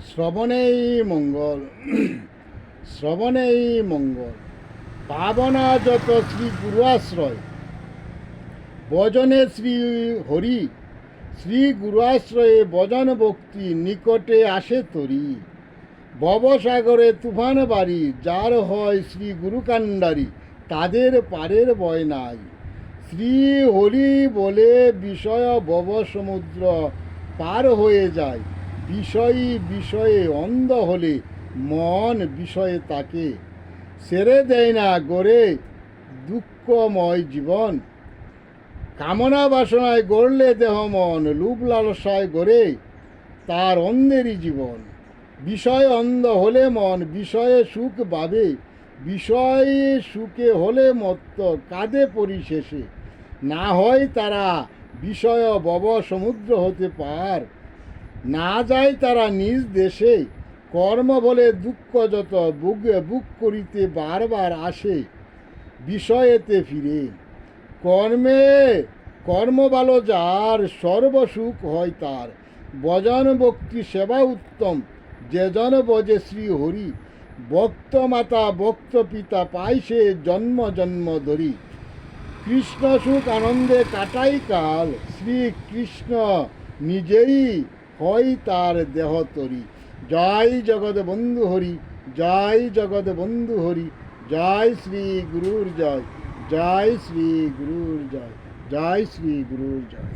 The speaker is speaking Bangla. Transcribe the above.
শ্রবণেই মঙ্গল। শ্রবণেই মঙ্গল। পাবনা যত শ্রী গুরু আশ্রয়, বজনে শ্রী হরি। শ্রী গুরু আশ্রয়ে বজন ভক্তি, নিকটে আসে তরি। ভবসাগরে তুফান বাড়ি, যার হয় শ্রী গুরু কাণ্ডারি, তাদের পারের ভয় নাই। শ্রী হরি বলে বিষয় ভব সমুদ্র পার হয়ে যায়। বিষয়ী বিষয়ে অন্ধ হলে মন বিষয়ে তাকে ছেড়ে দেয় না, গড়ে দুঃখময় জীবন। কামনা বাসনায় গড়লে দেহ মন, লোভ লালসায় গড়ে তার অন্ধেরই জীবন। বিষয় অন্ধ হলে মন বিষয়ে সুখ ভাবে, বিষয়ে সুখে হলে মত্ত কাঁদে পরিশেষে। না হয় তারা বিষয় ভব সমুদ্র হতে পার, না যায় তারা নিজ দেশে। কর্ম বলে দুঃখ যত বুক করিতে বারবার আসে, বিষয়েতে ফিরে। কর্ম ভালো যার, সর্বসুখ হয় তার। ভজন ভক্তি সেবা উত্তম, যে জন বজে শ্রী হরি। ভক্ত মাতা ভক্ত পিতা পাই সে জন্ম জন্ম ধরি। কৃষ্ণ সুখ আনন্দে কাটাই কাল, শ্রীকৃষ্ণ নিজেই হয় তার দেহ তরি। জয় জগৎ বন্ধু হরি, জয় জগৎ বন্ধু হরি। জয় শ্রী গুরুর জয়, জয় শ্রী গুরুর জয়, জয় শ্রী গুরুর জয়।